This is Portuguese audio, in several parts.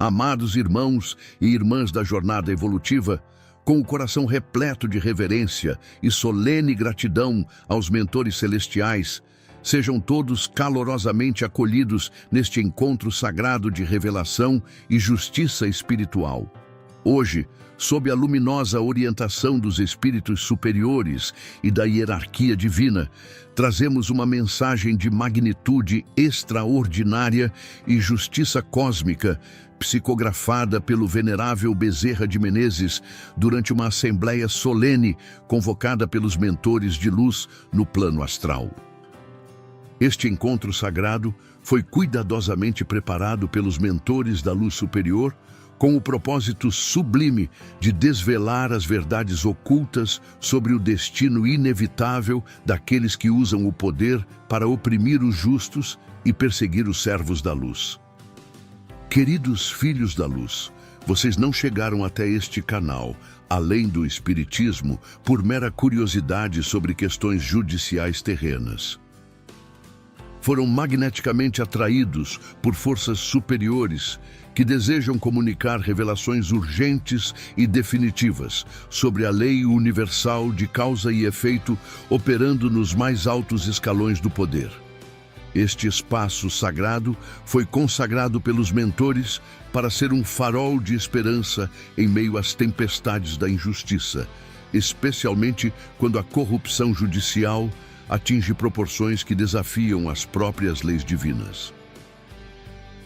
Amados irmãos e irmãs da jornada evolutiva, com o coração repleto de reverência e solene gratidão aos mentores celestiais, sejam todos calorosamente acolhidos neste encontro sagrado de revelação e justiça espiritual. Hoje, sob a luminosa orientação dos espíritos superiores e da hierarquia divina, trazemos uma mensagem de magnitude extraordinária e justiça cósmica, psicografada pelo venerável Bezerra de Menezes durante uma assembleia solene convocada pelos mentores de luz no plano astral. Este encontro sagrado foi cuidadosamente preparado pelos mentores da luz superior com o propósito sublime de desvelar as verdades ocultas sobre o destino inevitável daqueles que usam o poder para oprimir os justos e perseguir os servos da luz. Queridos filhos da luz, vocês não chegaram até este canal, além do espiritismo, por mera curiosidade sobre questões judiciais terrenas. Foram magneticamente atraídos por forças superiores que desejam comunicar revelações urgentes e definitivas sobre a lei universal de causa e efeito operando nos mais altos escalões do poder. Este espaço sagrado foi consagrado pelos mentores para ser um farol de esperança em meio às tempestades da injustiça, especialmente quando a corrupção judicial atinge proporções que desafiam as próprias leis divinas.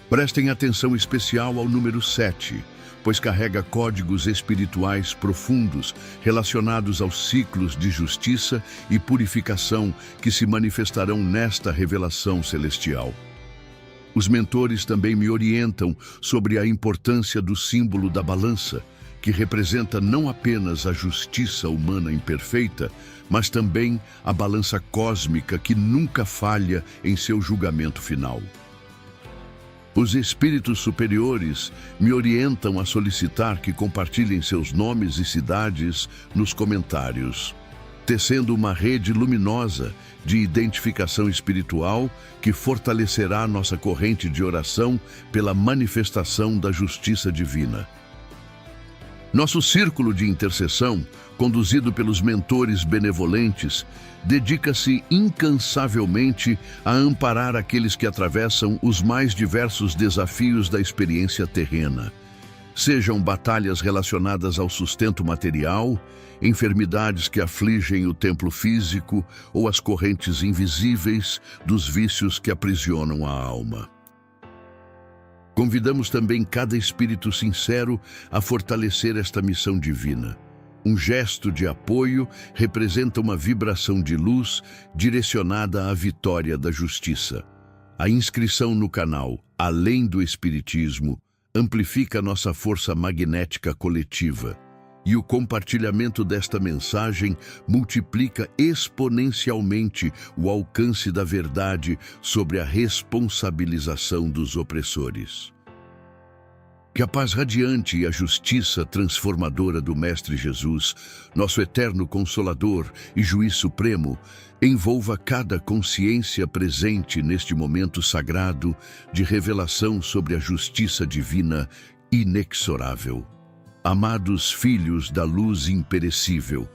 Prestem atenção especial ao número 7, pois carrega códigos espirituais profundos relacionados aos ciclos de justiça e purificação que se manifestarão nesta revelação celestial. Os mentores também me orientam sobre a importância do símbolo da balança, que representa não apenas a justiça humana imperfeita, mas também a balança cósmica que nunca falha em seu julgamento final. Os espíritos superiores me orientam a solicitar que compartilhem seus nomes e cidades nos comentários, tecendo uma rede luminosa de identificação espiritual que fortalecerá nossa corrente de oração pela manifestação da justiça divina. Nosso círculo de intercessão, conduzido pelos mentores benevolentes, dedica-se incansavelmente a amparar aqueles que atravessam os mais diversos desafios da experiência terrena. Sejam batalhas relacionadas ao sustento material, enfermidades que afligem o templo físico ou as correntes invisíveis dos vícios que aprisionam a alma. Convidamos também cada espírito sincero a fortalecer esta missão divina. Um gesto de apoio representa uma vibração de luz direcionada à vitória da justiça. A inscrição no canal, além do espiritismo, amplifica nossa força magnética coletiva. E o compartilhamento desta mensagem multiplica exponencialmente o alcance da verdade sobre a responsabilização dos opressores. Que a paz radiante e a justiça transformadora do Mestre Jesus, nosso eterno Consolador e Juiz Supremo, envolva cada consciência presente neste momento sagrado de revelação sobre a justiça divina inexorável. Amados filhos da luz imperecível,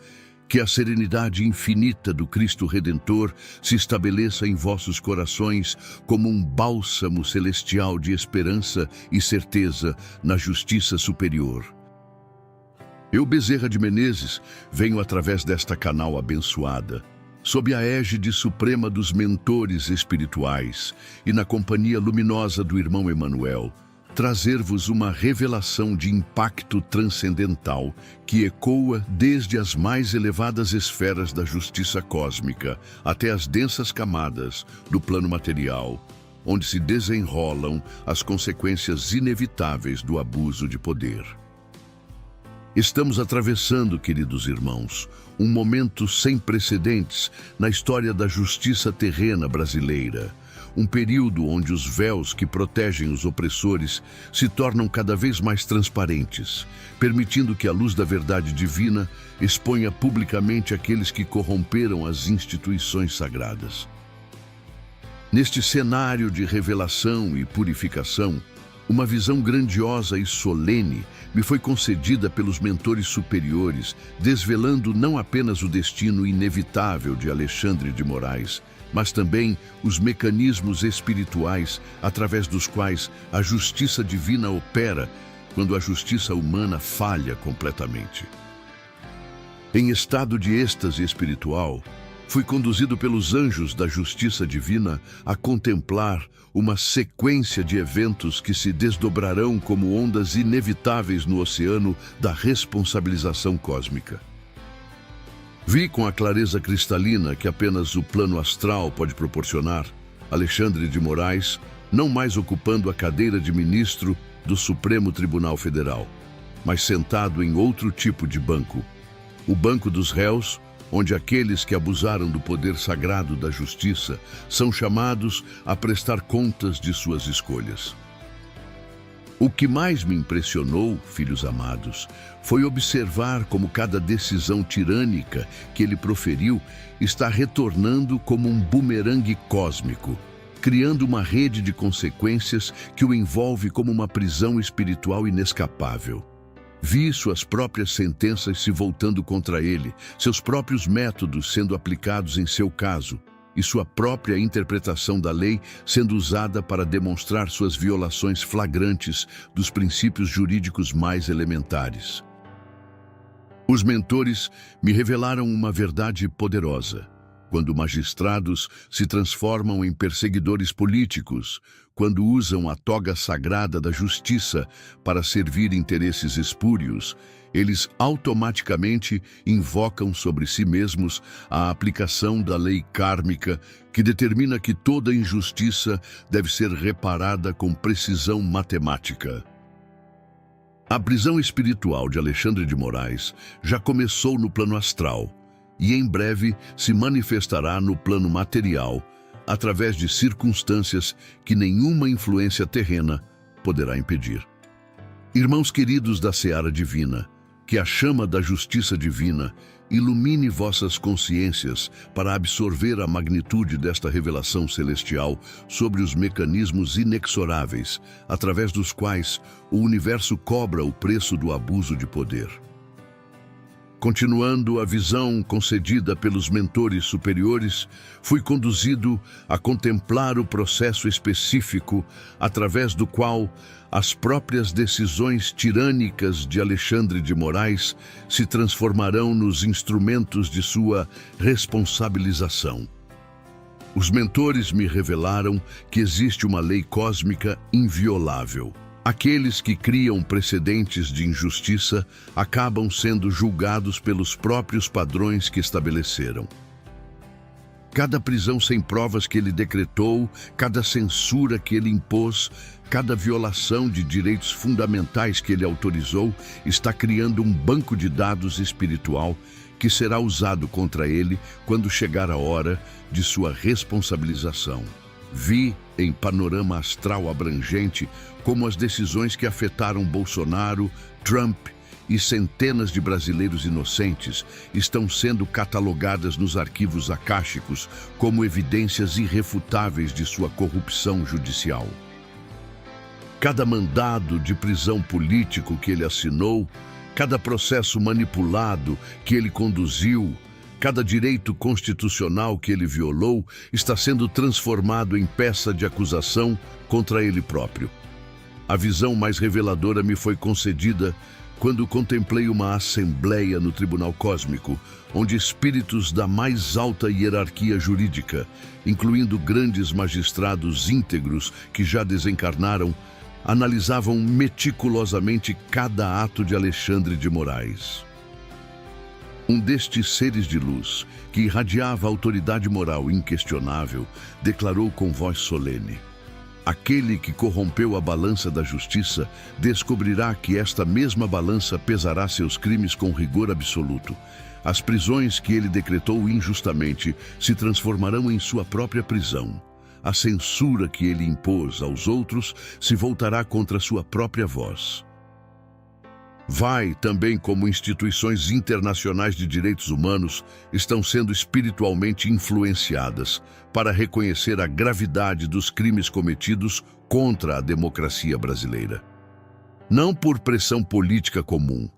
que a serenidade infinita do Cristo Redentor se estabeleça em vossos corações como um bálsamo celestial de esperança e certeza na justiça superior. Eu, Bezerra de Menezes, venho através desta canal abençoada, sob a égide suprema dos mentores espirituais e na companhia luminosa do irmão Emanuel, trazer-vos uma revelação de impacto transcendental que ecoa desde as mais elevadas esferas da justiça cósmica até as densas camadas do plano material, onde se desenrolam as consequências inevitáveis do abuso de poder. Estamos atravessando, queridos irmãos, um momento sem precedentes na história da justiça terrena brasileira. Um período onde os véus que protegem os opressores se tornam cada vez mais transparentes, permitindo que a luz da verdade divina exponha publicamente aqueles que corromperam as instituições sagradas. Neste cenário de revelação e purificação, Uma visão grandiosa e solene me foi concedida pelos mentores superiores, desvelando não apenas o destino inevitável de Alexandre de Moraes, mas também os mecanismos espirituais através dos quais a justiça divina opera quando a justiça humana falha completamente. Em estado de êxtase espiritual, fui conduzido pelos anjos da justiça divina a contemplar uma sequência de eventos que se desdobrarão como ondas inevitáveis no oceano da responsabilização cósmica. Vi com a clareza cristalina que apenas o plano astral pode proporcionar Alexandre de Moraes, não mais ocupando a cadeira de ministro do Supremo Tribunal Federal, mas sentado em outro tipo de banco, o banco dos réus, onde aqueles que abusaram do poder sagrado da justiça são chamados a prestar contas de suas escolhas. O que mais me impressionou, filhos amados, foi observar como cada decisão tirânica que ele proferiu está retornando como um bumerangue cósmico, criando uma rede de consequências que o envolve como uma prisão espiritual inescapável. Vi suas próprias sentenças se voltando contra ele, seus próprios métodos sendo aplicados em seu caso, e sua própria interpretação da lei sendo usada para demonstrar suas violações flagrantes dos princípios jurídicos mais elementares. Os mentores me revelaram uma verdade poderosa. Quando magistrados se transformam em perseguidores políticos, quando usam a toga sagrada da justiça para servir interesses espúrios, eles automaticamente invocam sobre si mesmos a aplicação da lei kármica que determina que toda injustiça deve ser reparada com precisão matemática. A prisão espiritual de Alexandre de Moraes já começou no plano astral e em breve se manifestará no plano material através de circunstâncias que nenhuma influência terrena poderá impedir. Irmãos queridos da seara divina, que a chama da justiça divina ilumine vossas consciências para absorver a magnitude desta revelação celestial sobre os mecanismos inexoráveis através dos quais o universo cobra o preço do abuso de poder. Continuando a visão concedida pelos mentores superiores, fui conduzido a contemplar o processo específico através do qual as próprias decisões tirânicas de Alexandre de Moraes se transformarão nos instrumentos de sua responsabilização. Os mentores me revelaram que existe uma lei cósmica inviolável. Aqueles que criam precedentes de injustiça acabam sendo julgados pelos próprios padrões que estabeleceram. Cada prisão sem provas que ele decretou, cada censura que ele impôs, cada violação de direitos fundamentais que ele autorizou, está criando um banco de dados espiritual que será usado contra ele quando chegar a hora de sua responsabilização. Vi, em panorama astral abrangente, como as decisões que afetaram Bolsonaro, Trump e centenas de brasileiros inocentes estão sendo catalogadas nos arquivos akáshicos como evidências irrefutáveis de sua corrupção judicial. Cada mandado de prisão político que ele assinou, cada processo manipulado que ele conduziu, cada direito constitucional que ele violou está sendo transformado em peça de acusação contra ele próprio. A visão mais reveladora me foi concedida quando contemplei uma assembleia no Tribunal Cósmico, onde espíritos da mais alta hierarquia jurídica, incluindo grandes magistrados íntegros que já desencarnaram, analisavam meticulosamente cada ato de Alexandre de Moraes. Um destes seres de luz, que irradiava autoridade moral inquestionável, declarou com voz solene: aquele que corrompeu a balança da justiça descobrirá que esta mesma balança pesará seus crimes com rigor absoluto. As prisões que ele decretou injustamente se transformarão em sua própria prisão. A censura que ele impôs aos outros se voltará contra sua própria voz. Vai também como instituições internacionais de direitos humanos estão sendo espiritualmente influenciadas para reconhecer a gravidade dos crimes cometidos contra a democracia brasileira. Não por pressão política comum,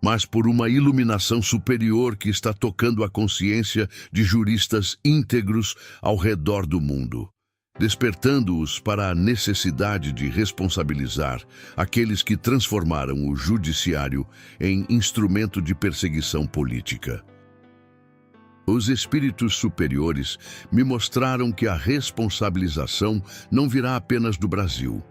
mas por uma iluminação superior que está tocando a consciência de juristas íntegros ao redor do mundo, despertando-os para a necessidade de responsabilizar aqueles que transformaram o judiciário em instrumento de perseguição política. Os espíritos superiores me mostraram que a responsabilização não virá apenas do Brasil,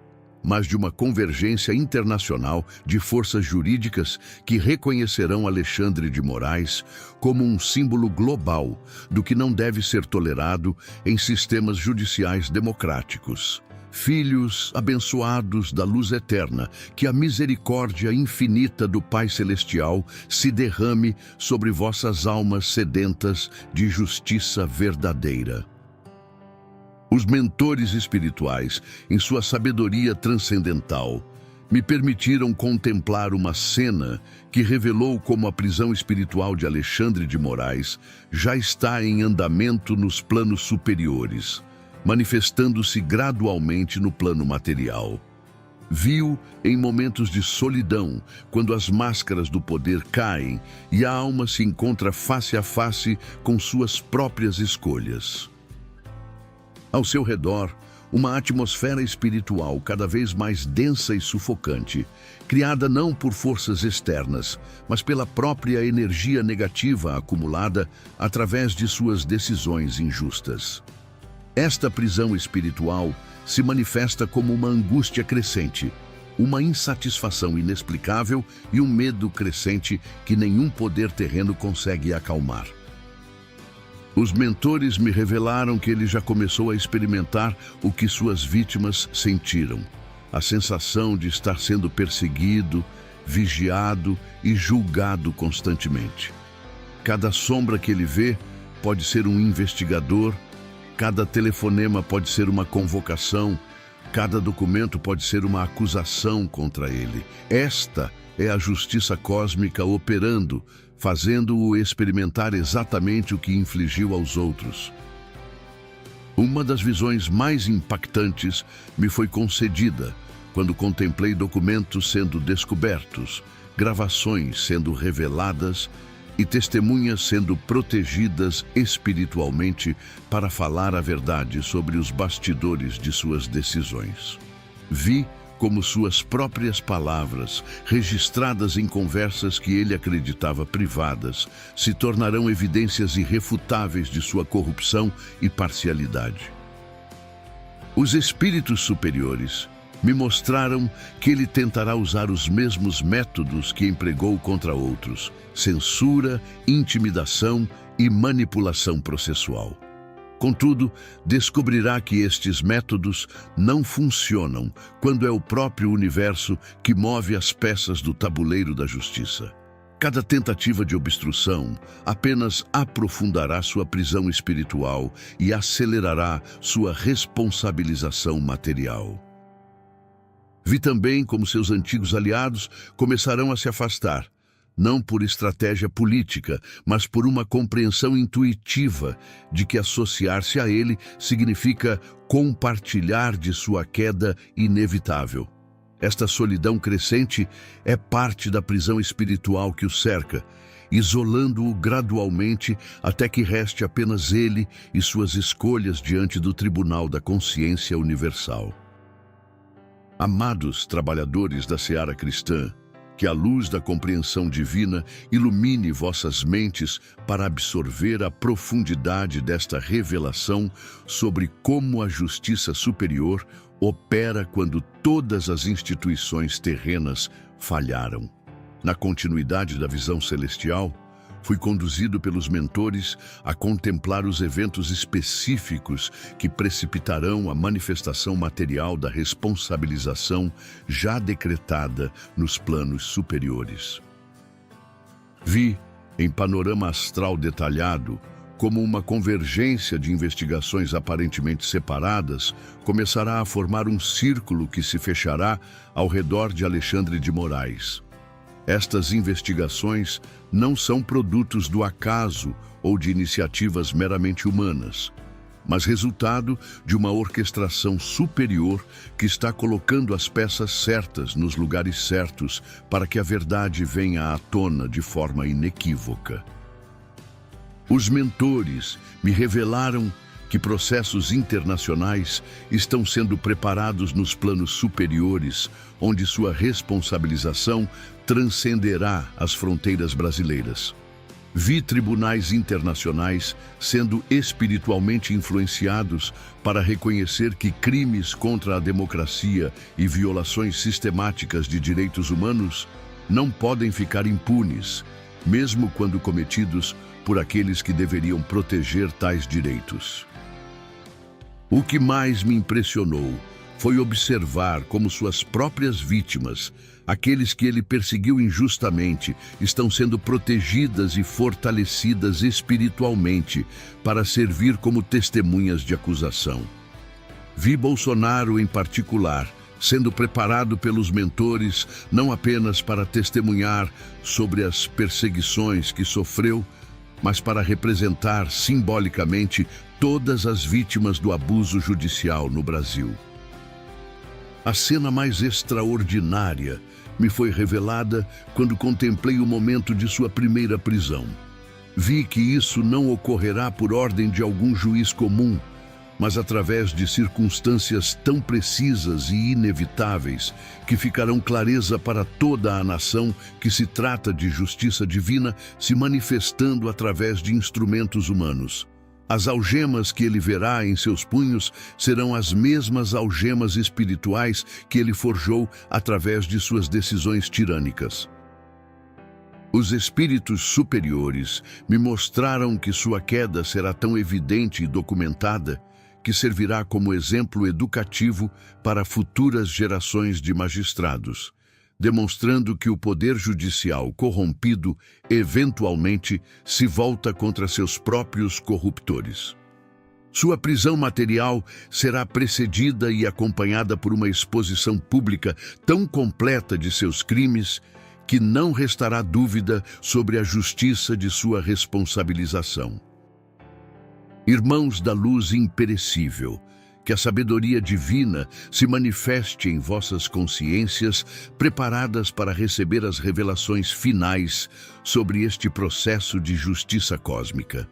mas de uma convergência internacional de forças jurídicas que reconhecerão Alexandre de Moraes como um símbolo global do que não deve ser tolerado em sistemas judiciais democráticos. Filhos abençoados da luz eterna, que a misericórdia infinita do Pai Celestial se derrame sobre vossas almas sedentas de justiça verdadeira. Os mentores espirituais, em sua sabedoria transcendental, me permitiram contemplar uma cena que revelou como a prisão espiritual de Alexandre de Moraes já está em andamento nos planos superiores, manifestando-se gradualmente no plano material. Vi-o em momentos de solidão, quando as máscaras do poder caem e a alma se encontra face a face com suas próprias escolhas. Ao seu redor, uma atmosfera espiritual cada vez mais densa e sufocante, criada não por forças externas, mas pela própria energia negativa acumulada através de suas decisões injustas. Esta prisão espiritual se manifesta como uma angústia crescente, uma insatisfação inexplicável e um medo crescente que nenhum poder terreno consegue acalmar. Os mentores me revelaram que ele já começou a experimentar o que suas vítimas sentiram, a sensação de estar sendo perseguido, vigiado e julgado constantemente. Cada sombra que ele vê pode ser um investigador, cada telefonema pode ser uma convocação, cada documento pode ser uma acusação contra ele. Esta é a justiça cósmica operando, fazendo-o experimentar exatamente o que infligiu aos outros. Uma das visões mais impactantes me foi concedida quando contemplei documentos sendo descobertos, gravações sendo reveladas e testemunhas sendo protegidas espiritualmente para falar a verdade sobre os bastidores de suas decisões. Vi como suas próprias palavras, registradas em conversas que ele acreditava privadas, se tornarão evidências irrefutáveis de sua corrupção e parcialidade. Os espíritos superiores me mostraram que ele tentará usar os mesmos métodos que empregou contra outros: censura, intimidação e manipulação processual. Contudo, descobrirá que estes métodos não funcionam quando é o próprio universo que move as peças do tabuleiro da justiça. Cada tentativa de obstrução apenas aprofundará sua prisão espiritual e acelerará sua responsabilização material. Vi também como seus antigos aliados começarão a se afastar, não por estratégia política, mas por uma compreensão intuitiva de que associar-se a ele significa compartilhar de sua queda inevitável. Esta solidão crescente é parte da prisão espiritual que o cerca, isolando-o gradualmente até que reste apenas ele e suas escolhas diante do tribunal da consciência universal. Amados trabalhadores da seara cristã, que a luz da compreensão divina ilumine vossas mentes para absorver a profundidade desta revelação sobre como a justiça superior opera quando todas as instituições terrenas falharam. Na continuidade da visão celestial, fui conduzido pelos mentores a contemplar os eventos específicos que precipitarão a manifestação material da responsabilização já decretada nos planos superiores. Vi, em panorama astral detalhado, como uma convergência de investigações aparentemente separadas começará a formar um círculo que se fechará ao redor de Alexandre de Moraes. Estas investigações não são produtos do acaso ou de iniciativas meramente humanas, mas resultado de uma orquestração superior que está colocando as peças certas nos lugares certos para que a verdade venha à tona de forma inequívoca. Os mentores me revelaram que processos internacionais estão sendo preparados nos planos superiores, onde sua responsabilização transcenderá as fronteiras brasileiras. Vi tribunais internacionais sendo espiritualmente influenciados para reconhecer que crimes contra a democracia e violações sistemáticas de direitos humanos não podem ficar impunes, mesmo quando cometidos por aqueles que deveriam proteger tais direitos. O que mais me impressionou foi observar como suas próprias vítimas, aqueles que ele perseguiu injustamente, estão sendo protegidas e fortalecidas espiritualmente para servir como testemunhas de acusação. Vi Bolsonaro, em particular, sendo preparado pelos mentores não apenas para testemunhar sobre as perseguições que sofreu, mas para representar simbolicamente todas as vítimas do abuso judicial no Brasil. A cena mais extraordinária me foi revelada quando contemplei o momento de sua primeira prisão. Vi que isso não ocorrerá por ordem de algum juiz comum, mas através de circunstâncias tão precisas e inevitáveis que ficarão clareza para toda a nação que se trata de justiça divina se manifestando através de instrumentos humanos. As algemas que ele verá em seus punhos serão as mesmas algemas espirituais que ele forjou através de suas decisões tirânicas. Os espíritos superiores me mostraram que sua queda será tão evidente e documentada que servirá como exemplo educativo para futuras gerações de magistrados, demonstrando que o poder judicial corrompido eventualmente se volta contra seus próprios corruptores. Sua prisão material será precedida e acompanhada por uma exposição pública tão completa de seus crimes que não restará dúvida sobre a justiça de sua responsabilização. Irmãos da luz imperecível, que a sabedoria divina se manifeste em vossas consciências, preparadas para receber as revelações finais sobre este processo de justiça cósmica.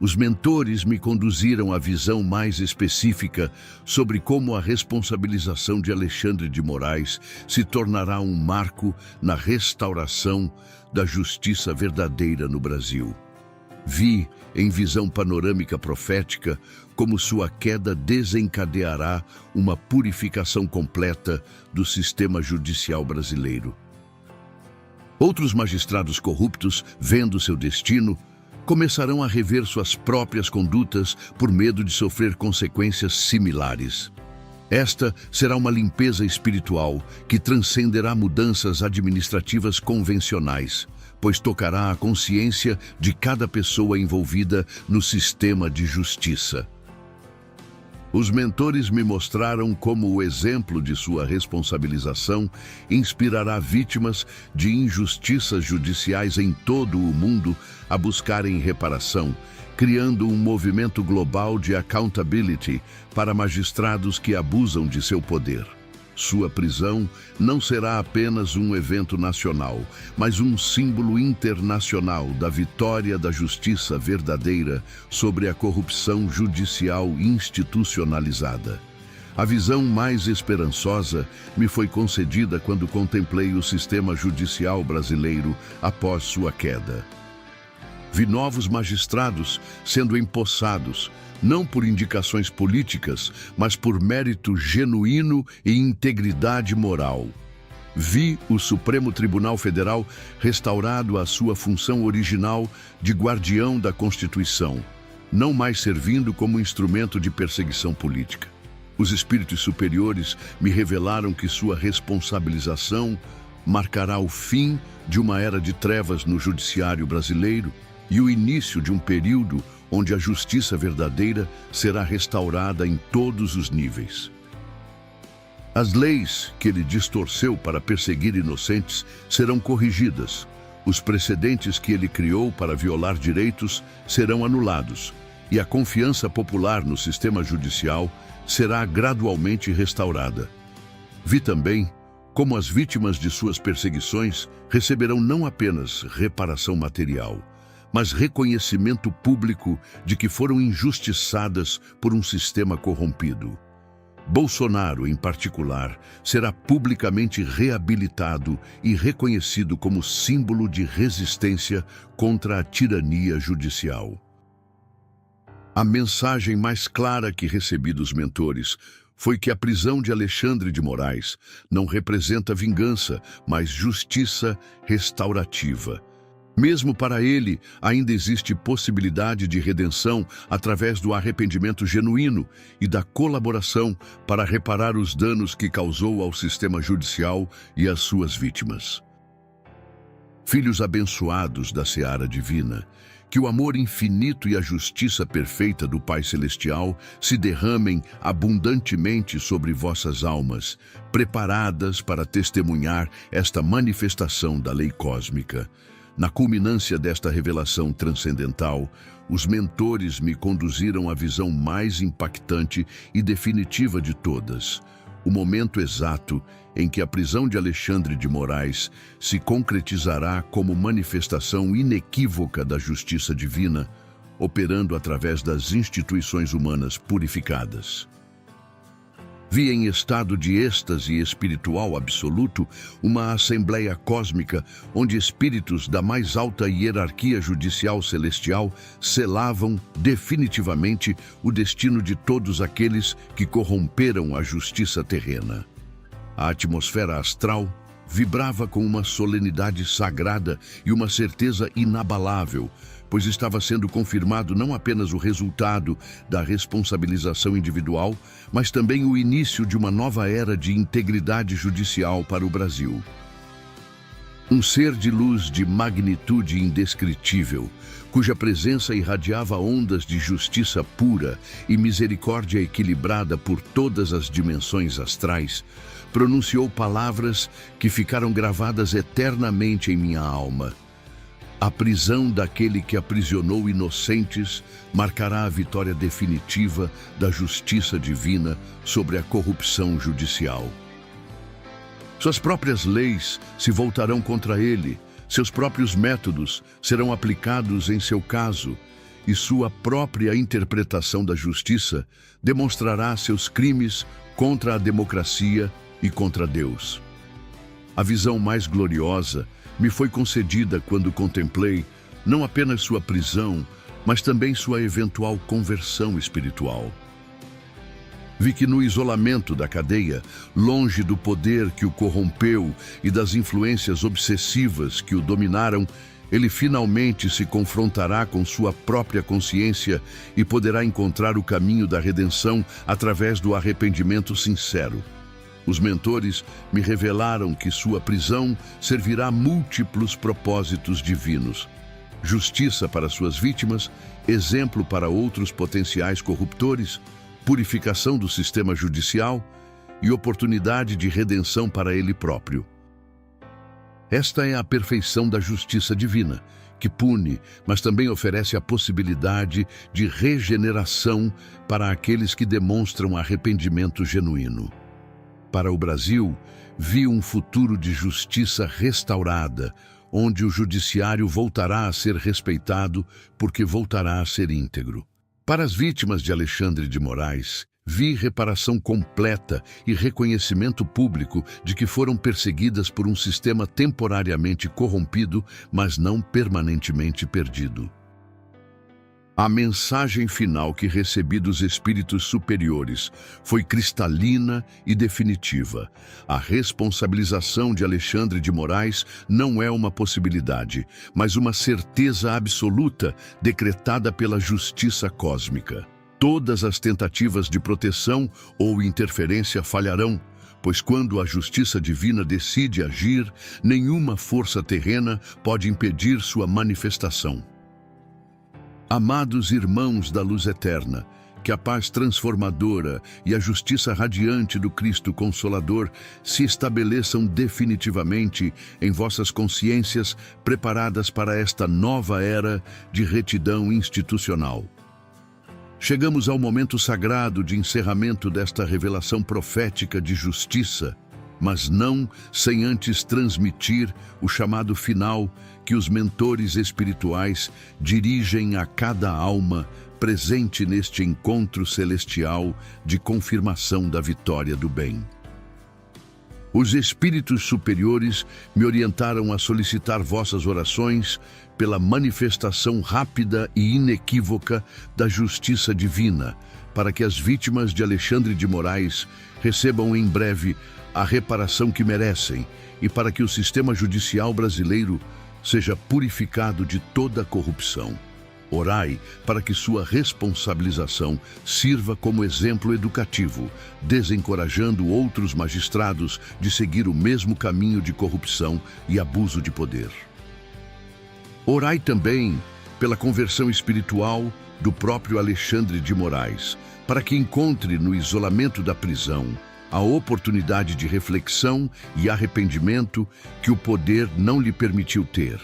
Os mentores me conduziram à visão mais específica sobre como a responsabilização de Alexandre de Moraes se tornará um marco na restauração da justiça verdadeira no Brasil. Vi, em visão panorâmica profética, como sua queda desencadeará uma purificação completa do sistema judicial brasileiro. Outros magistrados corruptos, vendo seu destino, começarão a rever suas próprias condutas por medo de sofrer consequências similares. Esta será uma limpeza espiritual que transcenderá mudanças administrativas convencionais, pois tocará a consciência de cada pessoa envolvida no sistema de justiça. Os mentores me mostraram como o exemplo de sua responsabilização inspirará vítimas de injustiças judiciais em todo o mundo a buscarem reparação, criando um movimento global de accountability para magistrados que abusam de seu poder. Sua prisão não será apenas um evento nacional, mas um símbolo internacional da vitória da justiça verdadeira sobre a corrupção judicial institucionalizada. A visão mais esperançosa me foi concedida quando contemplei o sistema judicial brasileiro após sua queda. Vi novos magistrados sendo empossados, não por indicações políticas, mas por mérito genuíno e integridade moral. Vi o Supremo Tribunal Federal restaurado à sua função original de guardião da Constituição, não mais servindo como instrumento de perseguição política. Os espíritos superiores me revelaram que sua responsabilização marcará o fim de uma era de trevas no judiciário brasileiro e o início de um período onde a justiça verdadeira será restaurada em todos os níveis. As leis que ele distorceu para perseguir inocentes serão corrigidas. Os precedentes que ele criou para violar direitos serão anulados. E a confiança popular no sistema judicial será gradualmente restaurada. Vi também como as vítimas de suas perseguições receberão não apenas reparação material, mas reconhecimento público de que foram injustiçadas por um sistema corrompido. Bolsonaro, em particular, será publicamente reabilitado e reconhecido como símbolo de resistência contra a tirania judicial. A mensagem mais clara que recebi dos mentores foi que a prisão de Alexandre de Moraes não representa vingança, mas justiça restaurativa. Mesmo para ele, ainda existe possibilidade de redenção através do arrependimento genuíno e da colaboração para reparar os danos que causou ao sistema judicial e às suas vítimas. Filhos abençoados da seara divina, que o amor infinito e a justiça perfeita do Pai Celestial se derramem abundantemente sobre vossas almas, preparadas para testemunhar esta manifestação da lei cósmica. Na culminância desta revelação transcendental, os mentores me conduziram à visão mais impactante e definitiva de todas, o momento exato em que a prisão de Alexandre de Moraes se concretizará como manifestação inequívoca da justiça divina, operando através das instituições humanas purificadas. Vi em estado de êxtase espiritual absoluto uma assembleia cósmica onde espíritos da mais alta hierarquia judicial celestial selavam definitivamente o destino de todos aqueles que corromperam a justiça terrena. A atmosfera astral vibrava com uma solenidade sagrada e uma certeza inabalável, pois estava sendo confirmado não apenas o resultado da responsabilização individual, mas também o início de uma nova era de integridade judicial para o Brasil. Um ser de luz de magnitude indescritível, cuja presença irradiava ondas de justiça pura e misericórdia equilibrada por todas as dimensões astrais, pronunciou palavras que ficaram gravadas eternamente em minha alma. A prisão daquele que aprisionou inocentes marcará a vitória definitiva da justiça divina sobre a corrupção judicial. Suas próprias leis se voltarão contra ele, seus próprios métodos serão aplicados em seu caso, e sua própria interpretação da justiça demonstrará seus crimes contra a democracia e contra Deus. A visão mais gloriosa me foi concedida quando contemplei não apenas sua prisão, mas também sua eventual conversão espiritual. Vi que no isolamento da cadeia, longe do poder que o corrompeu e das influências obsessivas que o dominaram, ele finalmente se confrontará com sua própria consciência e poderá encontrar o caminho da redenção através do arrependimento sincero. Os mentores me revelaram que sua prisão servirá a múltiplos propósitos divinos. Justiça para suas vítimas, exemplo para outros potenciais corruptores, purificação do sistema judicial e oportunidade de redenção para ele próprio. Esta é a perfeição da justiça divina, que pune, mas também oferece a possibilidade de regeneração para aqueles que demonstram arrependimento genuíno. Para o Brasil, vi um futuro de justiça restaurada, onde o judiciário voltará a ser respeitado porque voltará a ser íntegro. Para as vítimas de Alexandre de Moraes, vi reparação completa e reconhecimento público de que foram perseguidas por um sistema temporariamente corrompido, mas não permanentemente perdido. A mensagem final que recebi dos espíritos superiores foi cristalina e definitiva. A responsabilização de Alexandre de Moraes não é uma possibilidade, mas uma certeza absoluta decretada pela justiça cósmica. Todas as tentativas de proteção ou interferência falharão, pois quando a justiça divina decide agir, nenhuma força terrena pode impedir sua manifestação. Amados irmãos da luz eterna, Que a paz transformadora e a justiça radiante do Cristo Consolador se estabeleçam definitivamente em vossas consciências preparadas para esta nova era de retidão institucional. Chegamos ao momento sagrado de encerramento desta revelação profética de justiça, mas não sem antes transmitir o chamado final que os mentores espirituais dirigem a cada alma presente neste encontro celestial de confirmação da vitória do bem. Os espíritos superiores me orientaram a solicitar vossas orações pela manifestação rápida e inequívoca da justiça divina, para que as vítimas de Alexandre de Moraes recebam em breve a reparação que merecem e para que o sistema judicial brasileiro seja purificado de toda corrupção. Orai para que sua responsabilização sirva como exemplo educativo, desencorajando outros magistrados de seguir o mesmo caminho de corrupção e abuso de poder. Orai também pela conversão espiritual do próprio Alexandre de Moraes, para que encontre no isolamento da prisão a oportunidade de reflexão e arrependimento que o poder não lhe permitiu ter.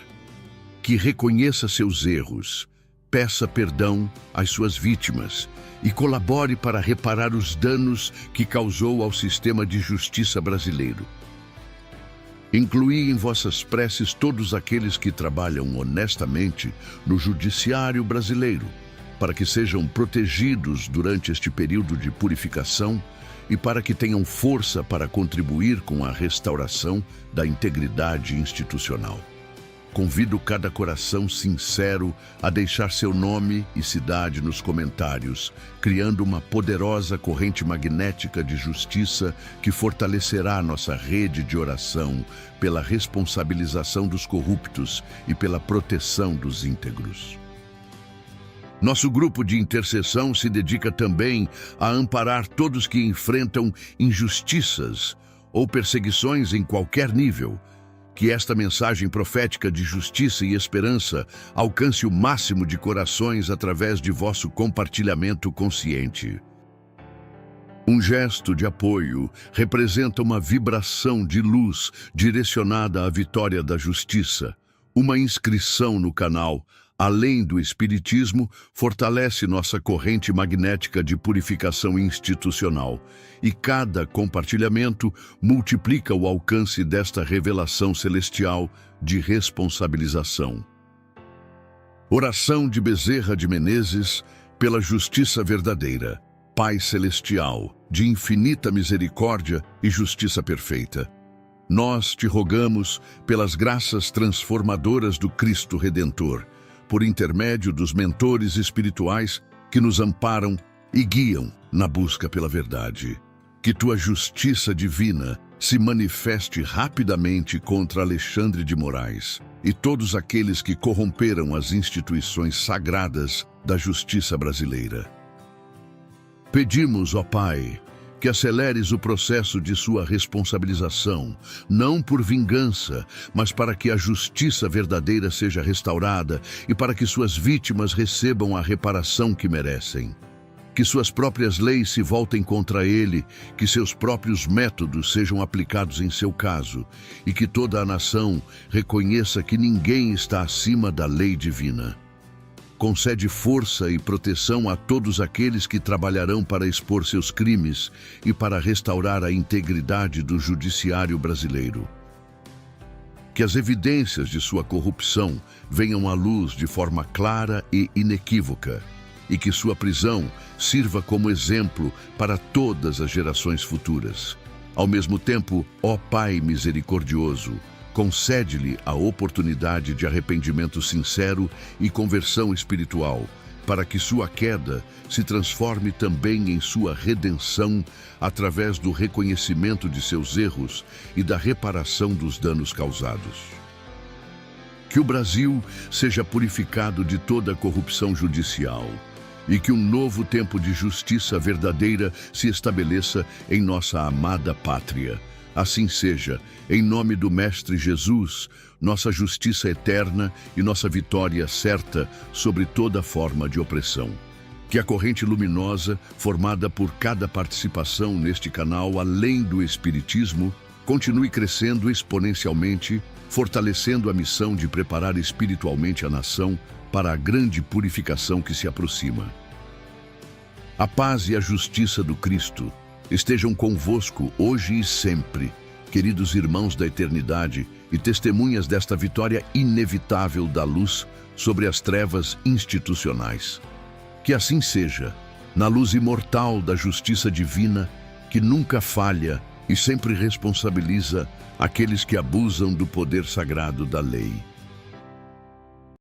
Que reconheça seus erros, peça perdão às suas vítimas e colabore para reparar os danos que causou ao sistema de justiça brasileiro. Incluí em vossas preces todos aqueles que trabalham honestamente no judiciário brasileiro, para que sejam protegidos durante este período de purificação e para que tenham força para contribuir com a restauração da integridade institucional. Convido cada coração sincero a deixar seu nome e cidade nos comentários, criando uma poderosa corrente magnética de justiça que fortalecerá nossa rede de oração pela responsabilização dos corruptos e pela proteção dos íntegros. Nosso grupo de intercessão se dedica também a amparar todos que enfrentam injustiças ou perseguições em qualquer nível. Que esta mensagem profética de justiça e esperança alcance o máximo de corações através de vosso compartilhamento consciente. Um gesto de apoio representa uma vibração de luz direcionada à vitória da justiça. Uma inscrição no canal, além do Espiritismo, fortalece nossa corrente magnética de purificação institucional, e cada compartilhamento multiplica o alcance desta revelação celestial de responsabilização. Oração de Bezerra de Menezes pela justiça verdadeira. Pai celestial, de infinita misericórdia e justiça perfeita, nós te rogamos pelas graças transformadoras do Cristo Redentor, por intermédio dos mentores espirituais que nos amparam e guiam na busca pela verdade. Que tua justiça divina se manifeste rapidamente contra Alexandre de Moraes e todos aqueles que corromperam as instituições sagradas da justiça brasileira. Pedimos, ó Pai, que aceleres o processo de sua responsabilização, não por vingança, mas para que a justiça verdadeira seja restaurada e para que suas vítimas recebam a reparação que merecem. Que suas próprias leis se voltem contra ele, que seus próprios métodos sejam aplicados em seu caso, e que toda a nação reconheça que ninguém está acima da lei divina. Concede força e proteção a todos aqueles que trabalharão para expor seus crimes e para restaurar a integridade do judiciário brasileiro. Que as evidências de sua corrupção venham à luz de forma clara e inequívoca, e que sua prisão sirva como exemplo para todas as gerações futuras. Ao mesmo tempo, ó Pai misericordioso, concede-lhe a oportunidade de arrependimento sincero e conversão espiritual, para que sua queda se transforme também em sua redenção através do reconhecimento de seus erros e da reparação dos danos causados. Que o Brasil seja purificado de toda a corrupção judicial e que um novo tempo de justiça verdadeira se estabeleça em nossa amada pátria. Assim seja, em nome do Mestre Jesus, nossa justiça eterna e nossa vitória certa sobre toda forma de opressão. Que a corrente luminosa, formada por cada participação neste canal além do Espiritismo, continue crescendo exponencialmente, fortalecendo a missão de preparar espiritualmente a nação para a grande purificação que se aproxima. A paz e a justiça do Cristo estejam convosco hoje e sempre, queridos irmãos da eternidade e testemunhas desta vitória inevitável da luz sobre as trevas institucionais. Que assim seja, na luz imortal da justiça divina, que nunca falha e sempre responsabiliza aqueles que abusam do poder sagrado da lei.